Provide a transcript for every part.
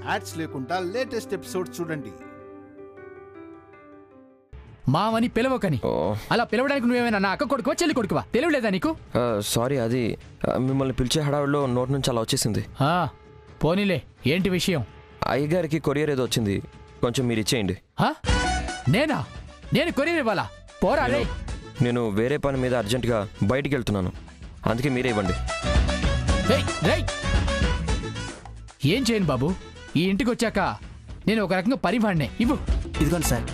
Ads లేకుండా latest episode చూడండి. మావని పిలవకని అలా పిలవడానికి నువ్వేమైనా నా అక్క కొడుకువా చెల్లి కొడుకువా తెలియలేదా నీకు? సారీ, అది మిమ్మల్ని పిలిచే హడావిడిలో నోట్ నుంచి అలా వచ్చేసింది. పోనీలే, ఏంటి విషయం? అయ్యగారికి కొరియర్ ఏదో వచ్చింది, కొంచెం మీరు ఇచ్చేయండి. నేనా? నేను కొరియర్ ఇవ్వాలా? పోరా. నేను వేరే పని మీద అర్జెంటుగా బయటికి వెళ్తున్నాను, అందుకే మీరే ఇవ్వండి. ఏం చేయను బాబు, ఈ ఇంటికి వచ్చాక నేను ఒక రకంగా పనివాడినే. ఇవ్వు. ఇదిగోండి సార్,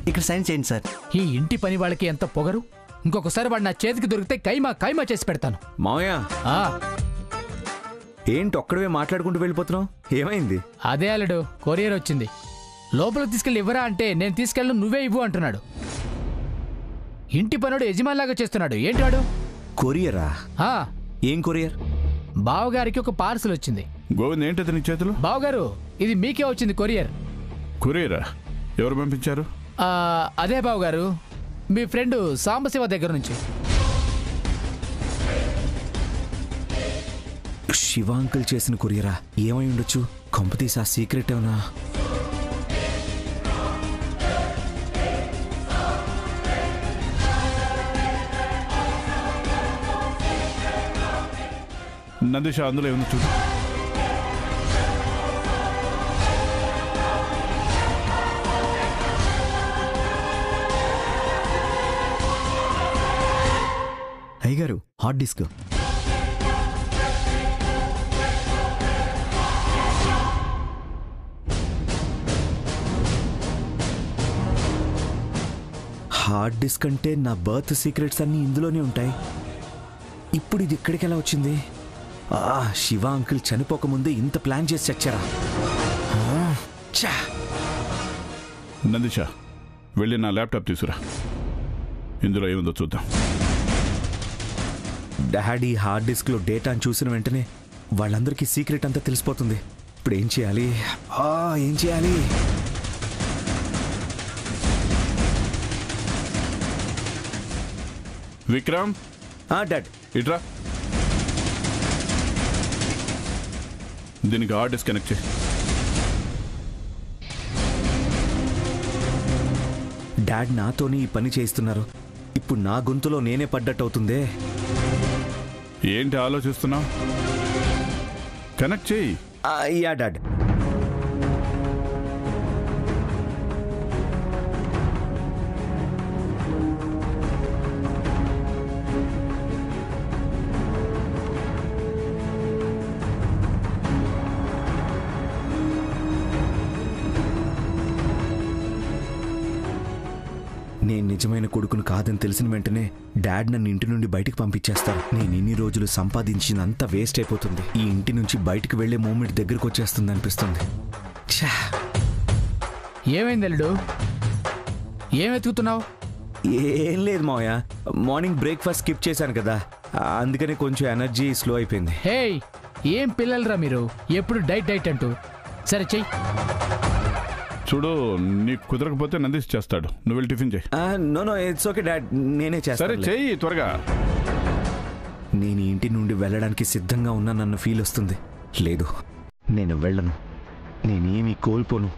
ఇక్కడ సైన్ చేయండి సార్. ఈ ఇంటి పని వాళ్ళకి ఎంత పొగరు. ఇంకొకసారి వాడు నా చేతికి దొరికితే కైమా చేసి పెడతాను. మావయ్య, ఏంటి ఒక్కడవే మాట్లాడుకుంటూ వెళ్ళిపోతున్నావు? ఏమైంది? అదే అల్లుడు, కొరియర్ వచ్చింది. లోపలికి తీసుకెళ్ళి ఇవ్వరా అంటే నేను తీసుకెళ్ళను, నువ్వే ఇవ్వు అంటున్నాడు. ఇంటి పనుడు యజమానిలాగా చేస్తున్నాడు. ఏంటి వాడు? కొరియరా? ఏం కొరియర్? బావగారికి ఒక పార్సల్ వచ్చింది. గోవింద్, ఏంటది నీ చేతులు? బావగారు, ఇది మీకే వచ్చింది కొరియర్. కొరియరా? ఎవరు పంపించారు? అదే బావగారు, మీ ఫ్రెండ్ సాంబశివ దగ్గర నుంచి. శివ అంకుల్ చేసిన కొరియరా? ఏమై ఉండొచ్చు? కొంపతీసి ఆ సీక్రెట్ ఏమన్నా? నందిష, అందులో ఏమన్నా చూడు. అయ్యగారు, హార్డ్ డిస్క్. హార్డ్ డిస్క్ అంటే నా బర్త్ సీక్రెట్స్ అన్నీ ఇందులోనే ఉంటాయి. ఇప్పుడు ఇది ఇక్కడికి ఎలా వచ్చింది? శివ అంకుల్ చనిపోకముందే ఇంత ప్లాన్ చేసి చచ్చారా? నందిష, వెళ్ళి నా ల్యాప్టాప్ తీసుకురా, ఇందులో ఏముందో చూద్దాం. డాడీ హార్డ్ డిస్క్లో డేటాను చూసిన వెంటనే వాళ్ళందరికీ సీక్రెట్ అంతా తెలిసిపోతుంది. ఇప్పుడు ఏం చేయాలి? ఏం చేయాలి? విక్రమ్, డాడ్ ఇట్రా. దీనికి హార్డ్ డిస్క్ కనెక్ట్ చేయి. డాడ్ నాతోనే ఈ పని చేయిస్తున్నారు. ఇప్పుడు నా గొంతులో నేనే పడ్డట్టు అవుతుందే. ఏంటి ఆలోచిస్తున్నావు? కనెక్ట్ చేయి. Yeah dad. నేను నిజమైన కొడుకును కాదని తెలిసిన వెంటనే డాడ్ నన్ను ఇంటి నుండి బయటికి పంపించేస్తారు. నేను ఇన్ని రోజులు సంపాదించినంత వేస్ట్ అయిపోతుంది. ఈ ఇంటి నుంచి బయటికి వెళ్లే మూమెంట్ దగ్గరకు వచ్చేస్తుంది అనిపిస్తుంది. ఏమైంది అల్లుడు? ఏం వెతుకుతున్నావు? ఏం లేదు మావయ్య, మార్నింగ్ బ్రేక్ఫాస్ట్ స్కిప్ చేశాను కదా, అందుకని కొంచెం ఎనర్జీ స్లో అయిపోయింది. హే, ఏం పిల్లలరా మీరు, ఎప్పుడు డైట్ అంటూ. సరే చెయ్యి. చూడు, నీకు కుదరకపోతే నందిష్ చేస్తాడు, నువ్వు వెళ్ళి టిఫిన్ చేయి. నో ఇట్స్ ఓకే డాడ్, నేనే చేస్తాను. సరే చెయ్యి త్వరగా. నేను ఇంటి నుండి వెళ్ళడానికి సిద్ధంగా ఉన్నానన్న ఫీల్ వస్తుంది. లేదు, నేను వెళ్ళను. నేనేమీ కోల్పోను.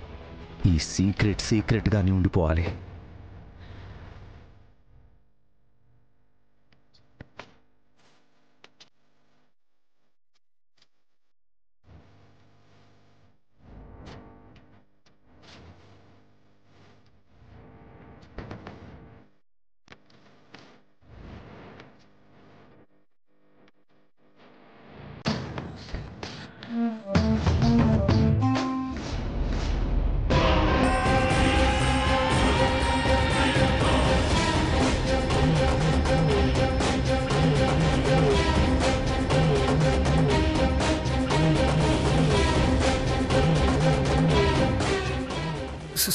ఈ సీక్రెట్గానే ఉండిపోవాలి.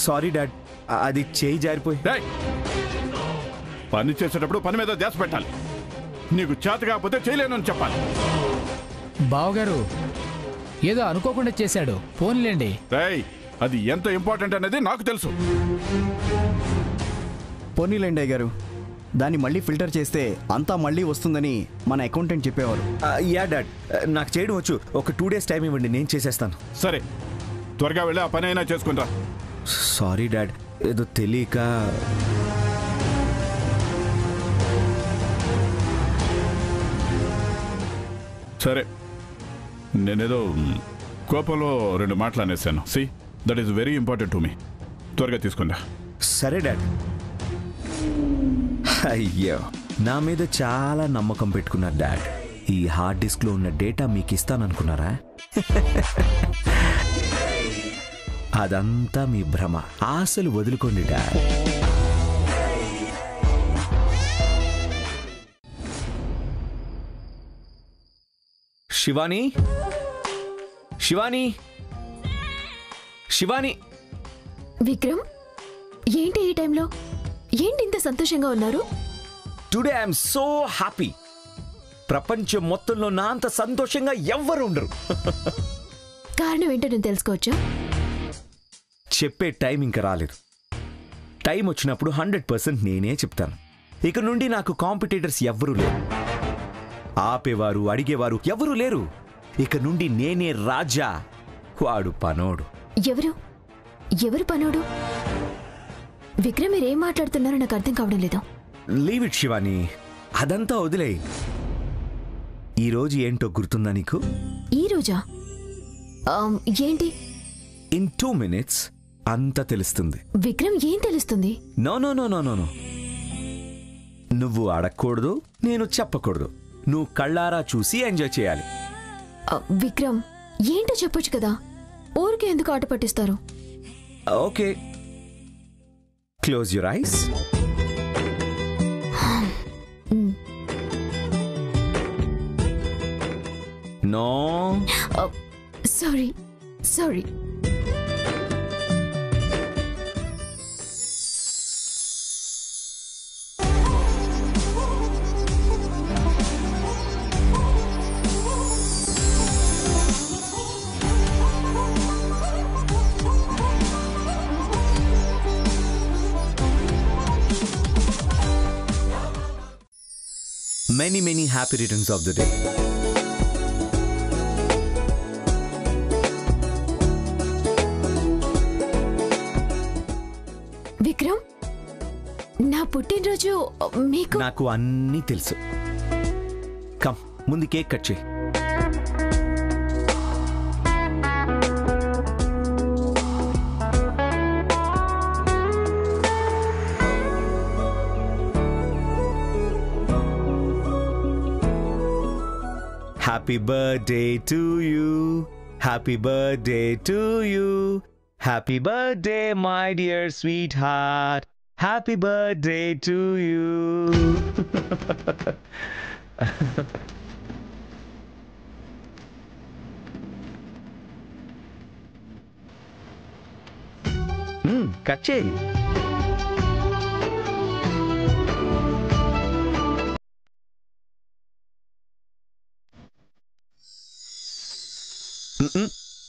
సారీ డాడ్, అది చేయి జారిపోయి. పని చేసేటప్పుడు పని మీద ధ్యాస పెట్టాలి. నీకు చేత కాకపోతే చేయలేను అని చెప్పాలి. బావగారు ఏదో అనుకోకుండా చేశాడు, పోన్లేండి. అది ఎంత ఇంపార్టెంట్ అనేది నాకు తెలుసు. పోనీలేండి అయ్యగారు, దాన్ని మళ్ళీ ఫిల్టర్ చేస్తే అంతా మళ్ళీ వస్తుందని మన అకౌంటెంట్ చెప్పేవారు. యా డాడ్, నాకు చేయడం వచ్చు. ఒక 2 days టైం ఇవ్వండి, నేను చేసేస్తాను. సరే, త్వరగా వెళ్ళి ఆ పని అయినా చేసుకుంటా. సారీ డాడ్, ఏదో తెలియక. సరే, నేనేదో కోపంలో 2 మాటలు అనేసాను. See, that is very important to me. త్వరగా తీసుకుందా. సరే డాడ్. అయ్యో, నా మీద చాలా నమ్మకం పెట్టుకున్నారు డాడ్. ఈ హార్డ్ డిస్క్లో ఉన్న డేటా మీకు ఇస్తాననుకున్నారా? అదంతా మీ భ్రమ. ఆశలు వదులుకోండి డాడ్. శివాని, శివాని, శివాని. విక్రమ్, ఏంటి ఈ టైంలో? ఏంటి ఇంత సంతోషంగా ఉన్నారు? Today I'm so happy. ప్రపంచం మొత్తంలో నా అంత సంతోషంగా ఎవ్వరు ఉండరు. కారణం ఏంటో నేను తెలుసుకోవచ్చా? చెప్పే టైం ఇంకా రాలేదు. టైం వచ్చినప్పుడు 100% నేనే చెప్తాను. ఇక నుండి నాకు కాంపిటీటర్స్ ఎవ్వరూ లేరు. ఆపేవారు, అడిగేవారు ఎవరూ లేరు. ఇక నుండి నేనే రాజా. వాడు పనోడు. ఎవరు పనోడు? విక్రమ్, మీరేం మాట్లాడుతున్నారో నాకు అర్థం కావడం లేదు. లీవ్ ఇట్ శివాని, అదంతా వదిలే. ఈరోజు ఏంటో గుర్తుందా నీకు? ఈ రోజా? ఏంటి? ఇన్ 2 minutes అంతా తెలుస్తుంది. విక్రమ్, ఏం తెలుస్తుంది? No no no no no no. నువ్వు అడగకూడదు, నేను చెప్పకూడదు. నువ్వు కళ్ళారా చూసి ఎంజాయ్ చేయాలి. విక్రమ్, ఏంటో చెప్పొచ్చు కదా. ఊరికే ఎందుకు ఆట పట్టిస్తారు? Okay, close your eyes. No, sorry. many happy returns of the day. Vikram, నా పుట్టినరోజు మీకు... నాకు అన్నీ తెలుసు. కమ్, ముందు కేక్ కట్ చేయి. Happy birthday to you. Happy birthday to you. Happy birthday, my dear sweetheart. Happy birthday to you. Cut చేయి.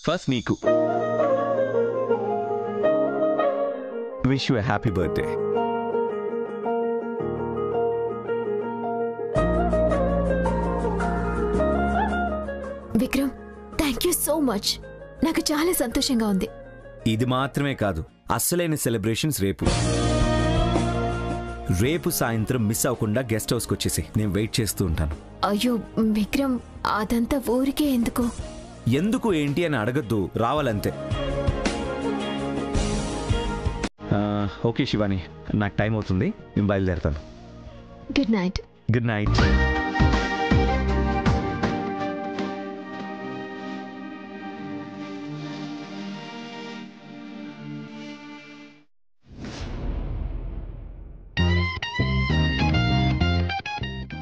First నీకు. Wish you a happy birthday. Vikram, thank you so much. నాకు చాలా సంతోషంగా ఉంది. ఇది మాత్రమే కాదు, అస్సలైన సెలబ్రేషన్స్ రేపు. రేపు సాయంత్రం మిస్ అవ్వకుండా గెస్ట్ హౌస్కి వచ్చేసి నేను వెయిట్ చేస్తూ ఉంటాను. అయ్యో విక్రమ్, అదంతా ఊరికే ఎందుకు? ఎందుకు ఏంటి అని అడగద్దు, రావాలంతే. ఓకే శివాని, నాకు టైం అవుతుంది, నేను బయలుదేరుతాను. Good night. Good night.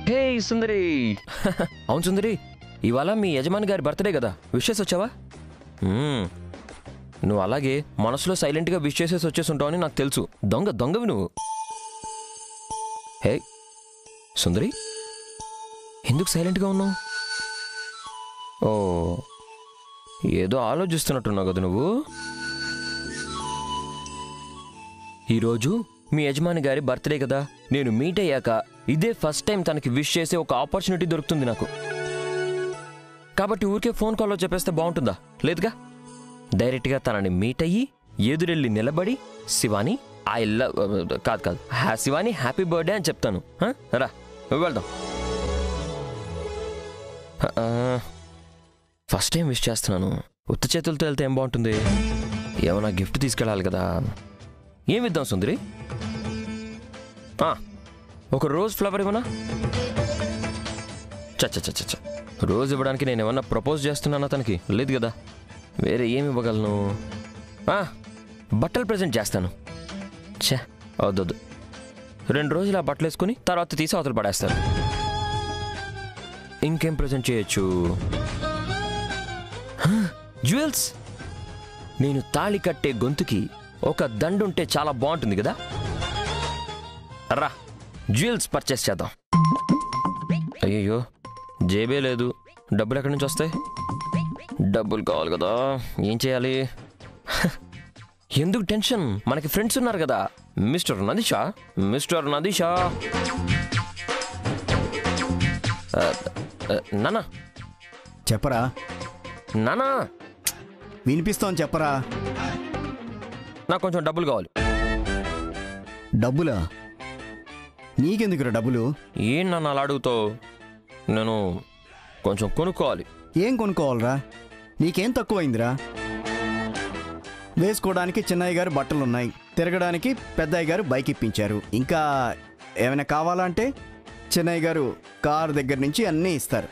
Hey Sundari. అవును సుందరి, ఇవాళ మీ యజమాని గారి బర్త్డే కదా, విష్ చేసి వచ్చావా? నువ్వు అలాగే మనసులో సైలెంట్గా విష్ చేసేసి వచ్చేసి ఉంటావని నాకు తెలుసు. దొంగవి నువ్వు. హే సుందరి, ఎందుకు సైలెంట్గా ఉన్నావు? ఓ, ఏదో ఆలోచిస్తున్నట్టున్నావు కదా నువ్వు. ఈరోజు మీ యజమాని గారి బర్త్డే కదా, నేను మీట్ అయ్యాక ఇదే ఫస్ట్ టైం తనకి విష్ చేసే ఒక ఆపర్చునిటీ దొరుకుతుంది నాకు. కాబట్టి ఊరికే ఫోన్ కాల్లో చెప్పేస్తే బాగుంటుందా? లేదుగా. డైరెక్ట్గా తనని మీట్ అయ్యి ఎదురెళ్ళి నిలబడి శివాని ఐ లవ్ కాదు శివాని హ్యాపీ బర్త్డే అని చెప్తాను. రా వెళ్దాం. ఫస్ట్ టైం విష్ చేస్తున్నాను. ఉత్త చేతులతో వెళ్తే ఏం బాగుంటుంది? ఏమన్నా గిఫ్ట్ తీసుకెళ్ళాలి కదా. ఏమి ఇద్దాం సుందరి? ఒక రోజ్ ఫ్లవర్ ఇవ్వనా? చచ్చ రోజ్ ఇవ్వడానికి నేను ఏమన్నా ప్రపోజ్ చేస్తున్నానా తనకి? లేదు కదా. వేరే ఏమి ఇవ్వగలను? బట్టలు ప్రజెంట్ చేస్తాను. వద్దొద్దు. 2 రోజులు ఆ బట్టలు వేసుకుని తర్వాత తీసి అవతలు పడేస్తాను. ఇంకేం ప్రజెంట్ చేయొచ్చు? జ్యువెల్స్. నేను తాళి కట్టే గొంతుకి ఒక దండుంటే చాలా బాగుంటుంది కదా. రా జ్యువెల్స్ పర్చేస్ చేద్దాం. అయ్యో జేబే లేదు. డబ్బులు ఎక్కడి నుంచి వస్తాయి? డబ్బులు కావాలి కదా. ఏం చేయాలి? ఎందుకు టెన్షన్? మనకి ఫ్రెండ్స్ ఉన్నారు కదా. మిస్టర్ నదీషా నానా చెప్పరా. నానా వినిపిస్తోంది చెప్పరా. నాకు కొంచెం డబ్బులు కావాలి. డబ్బులా? నీకెందుకురా డబ్బులు? ఏం నన్ను అలా అడుగుతావు? నేను కొంచెం కొనుక్కోవాలి. ఏం కొనుక్కోవాలరా? నీకేం తక్కువైందిరా? వేసుకోవడానికి చిన్నయ్య గారు బట్టలున్నాయి, తిరగడానికి పెద్దయ్య గారు బైక్ ఇప్పించారు. ఇంకా ఏమైనా కావాలంటే చిన్నయ్య గారు కారు దగ్గర నుంచి అన్నీ ఇస్తారు.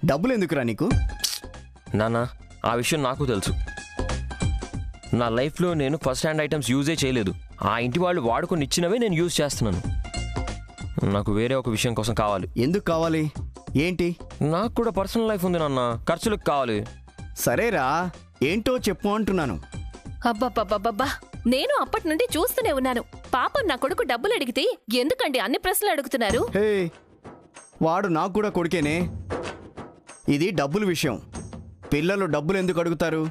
డబ్బులు ఎందుకురా నీకు? నానా ఆ విషయం నాకు తెలుసు. నా లైఫ్లో నేను ఫస్ట్ హ్యాండ్ ఐటమ్స్ యూజే చేయలేదు. ఆ ఇంటి వాళ్ళు వాడుకొని ఇచ్చినవే నేను యూజ్ చేస్తున్నాను. నాకు వేరే ఒక విషయం కోసం కావాలి. ఎందుకు కావాలి? ఏంటి? నాకు కూడా పర్సనల్ లైఫ్ ఉంది నాన్న. ఖర్చులకు కావాలి. సరేరా, ఏంటో చెప్పు అంటున్నాను. అబ్బబ్బబ్బబ్బా, నేను అప్పటి నుండి చూస్తూనే ఉన్నాను. పాపం నా కొడుకు డబ్బులు అడిగితే ఎందుకండి అన్ని ప్రశ్నలు అడుగుతున్నారు? హే, వాడు నాకు కూడా కొడుకేనే. ఇది డబ్బుల విషయం. పిల్లలు డబ్బులు ఎందుకు అడుగుతారు,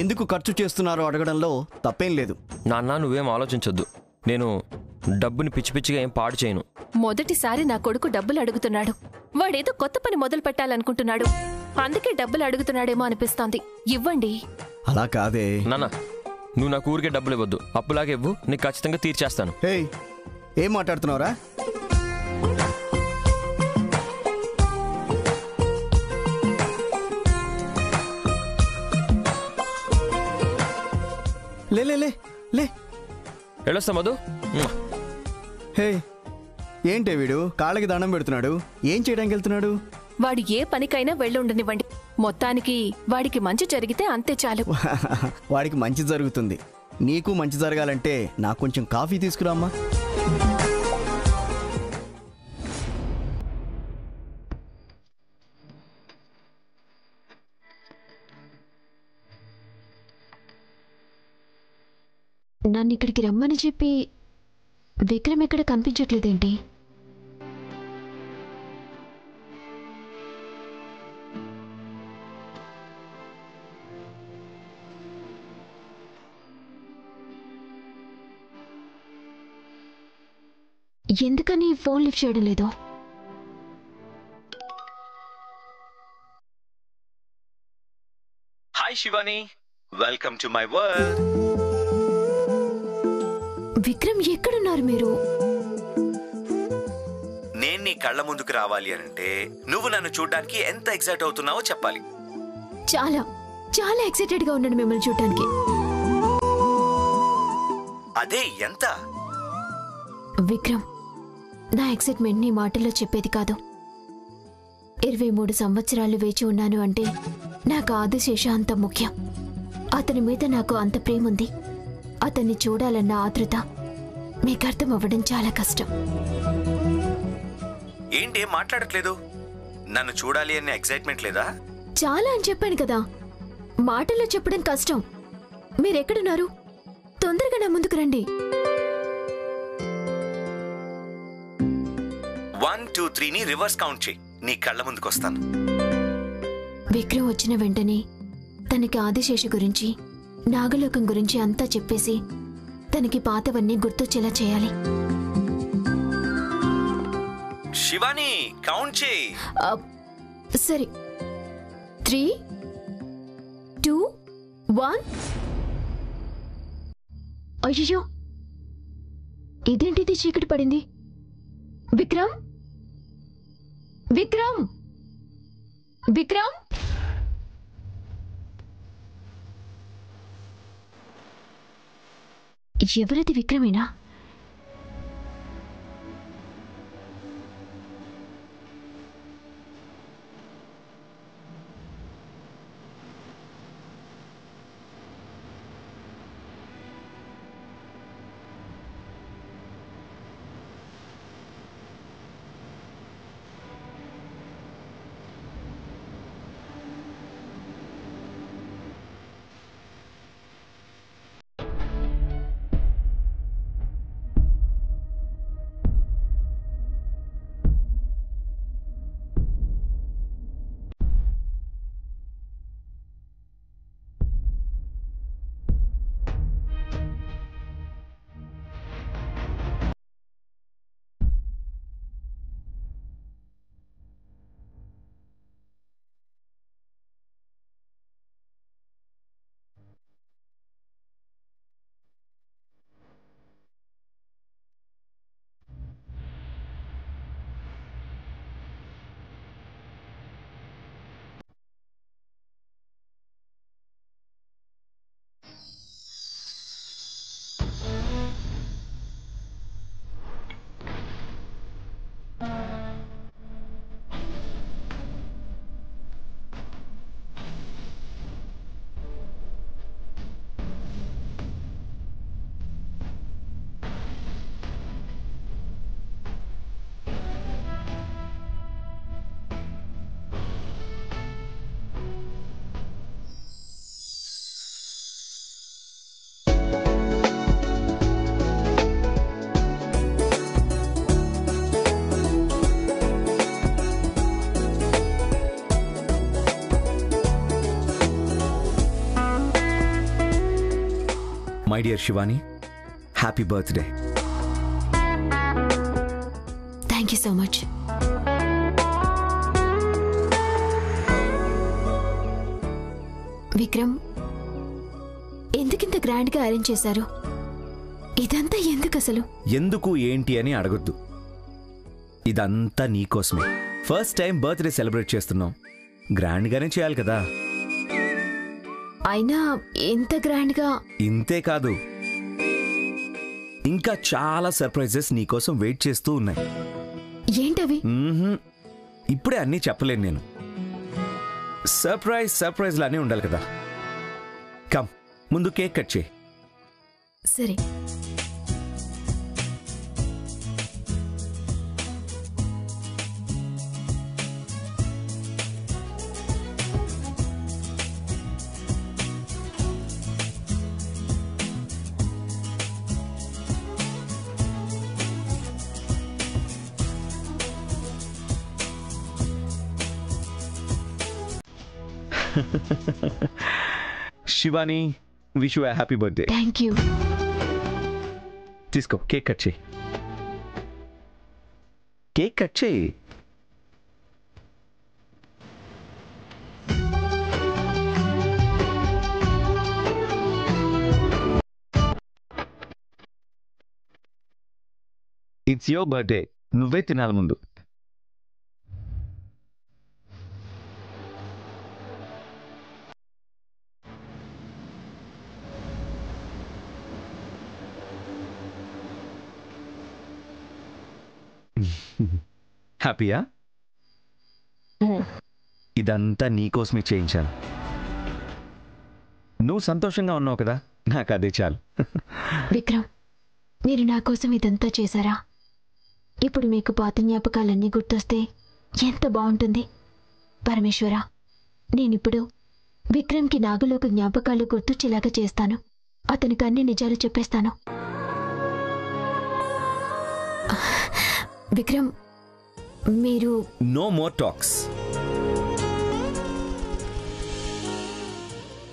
ఎందుకు ఖర్చు చేస్తున్నారో అడగడంలో తప్పేం లేదు. నాన్న నువ్వేం ఆలోచించొద్దు. నేను డబ్బుని పిచ్చి పిచ్చిగా ఏం పాడు చేయను. మొదటిసారి నా కొడుకు డబ్బులు అడుగుతున్నాడు. వాడేదో కొత్త పని మొదలు పెట్టాలనుకుంటున్నాడు. అందుకే డబ్బులు అడుగుతున్నాడేమో అనిపిస్తోంది. ఇవ్వండి. అలా కాదే నాన్న, నువ్వు నాకు ఊరికే డబ్బులు ఇవ్వద్దు. అప్పులాగే ఇవ్వు, నీకు ఖచ్చితంగా తీర్చేస్తాను. హే, ఏం మాట్లాడుతున్నావురా? లే లే లే లే వెళ్ళొస్తా మధు. హే, ఏంటే వీడు కాళ్ళకి దండం పెడుతున్నాడు? ఏం చేయడానికి వెళ్తున్నాడు? వాడు ఏ పనికైనా వెళ్ళుండనివ్వండి. మొత్తానికి వాడికి మంచి జరిగితే అంతే చాలు. వాడికి మంచి జరుగుతుంది. నీకు మంచి జరగాలంటే నాకు కొంచెం కాఫీ తీసుకురామ్మా. నన్ను ఇక్కడికి రమ్మని చెప్పి విక్రమ్ ఎక్కడ కనిపించట్లేదేంటి? ఎందుకని ఫోన్ లిఫ్ట్ చేయడం లేదు? Hi Shivani, welcome to my world. Vikram ఎక్కడున్నారు మీరు? నేను నీ కళ్ళ ముందుకు రావాలి అంటే నువ్వు నన్ను చూడడానికి ఎంత ఎక్సైట్ అవుతున్నావో చెప్పాలి. చాలా చాలా ఎక్సైటెడ్ గా ఉన్నాను మిమ్మల్ని చూడడానికి. అదే ఎంత? విక్రమ్, నా ఎక్సైట్మెంట్ నీ మాటల్లో చెప్పేది కాదు. 23 సంవత్సరాలు వేచి ఉన్నాను అంటే నాకు ఆదిశేష అంత ముఖ్యం. అతని మీద నాకు అంత ప్రేమ ఉంది. అతన్ని చూడాలన్న ఆతృత మీకు అర్థం అవ్వడం చాలా కష్టం. ఏంటి మాట్లాడట్లేదు? నన్ను చూడాలి అనే ఎక్సైట్మెంట్ లేదా? చాలా అని చెప్పాను కదా, మాటల్లో చెప్పడం కష్టం. మీరెక్కడున్నారు? తొందరగా నా ముందుకు రండి. 1 2 3ని రివర్స్ కౌంట్ చేయి. నీ కళ్ళ ముందుకు వస్తాను. విక్రమ్ వచ్చిన వెంటనే తనకి ఆదిశేష గురించి, నాగలోకం గురించి అంతా చెప్పేసి తనకి పాతవన్నీ గుర్తొచ్చేలా చేయాలి. శివాని, కౌంట్ చేయి. సరే, 3 2 1. అయ్యో, ఇదేంటిది చీకటి పడింది? విక్రమ్, విక్రమ్, విక్రమ్. ఎవరిది? విక్రమేనా? My dear Shivani, happy birthday. Thank you so much. Vikram, ఎందుకింత గ్రాండ్ గా అరేంజ్ చేశారు? ఇదంతా ఎందుకు అసలు? ఎందుకు ఏంటి అని అడగొద్దు. ఇదంతా నీకోసమే. ఫస్ట్ టైం బర్త్డే సెలబ్రేట్ చేస్తున్నాం, గ్రాండ్ గానే చేయాలి కదా. అయినా ఎంత గ్రాండ్ గా? ఇంతే కాదు, ఇంకా చాలా సర్ప్రైజెస్ నీకోసం వెయిట్ చేస్తూ ఉన్నాయి. ఏంటవి? ఇప్పుడే అన్నీ చెప్పలేను నేను. సర్ప్రైజ్ లానే ఉండాలి కదా. కమ్, ముందు కేక్ కట్ చేయి. సరే. Shivani, wish you happy birthday. Thank you. తీసుకో, కేక్ కట్ చేయి. కేక్ కట్ చేయి. ఇట్స్ యువర్ బర్త్డే, నువ్వే తినాలి ముందు. హ్యాపీయా? ఇదంతా నీకోసమే చేయించాను. నువ్వు సంతోషంగా ఉన్నావు కదా, నాకు అదే చాలు. విక్రమ్, మీరు నా కోసం ఇదంతా చేశారా? ఇప్పుడు మీకు పాత జ్ఞాపకాలన్నీ గుర్తొస్తే ఎంత బాగుంటుంది. పరమేశ్వరా, నేనిప్పుడు విక్రమ్కి నాగలోక జ్ఞాపకాలు గుర్తొచ్చేలాగా చేస్తాను. అతనికి అన్ని నిజాలు చెప్పేస్తాను. విక్రమ్, మీరు... నో మోర్ టాక్స్.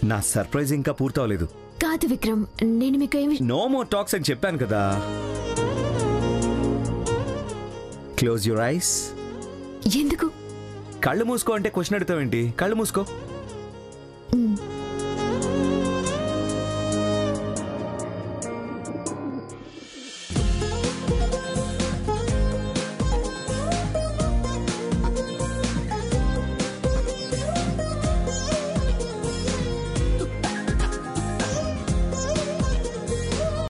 నా సర్ప్రైజ్ ఇంకా పూర్తవలేదు. కాదు విక్రమ్, నేను మీకు ఏమి... నో మోర్ టాక్స్ అని చెప్పాను కదా. Close your ice. ఎందుకు? కళ్ళు మూసుకో అంటే క్వశ్చన్ అడుగుతావేంటి? కళ్ళు మూసుకో.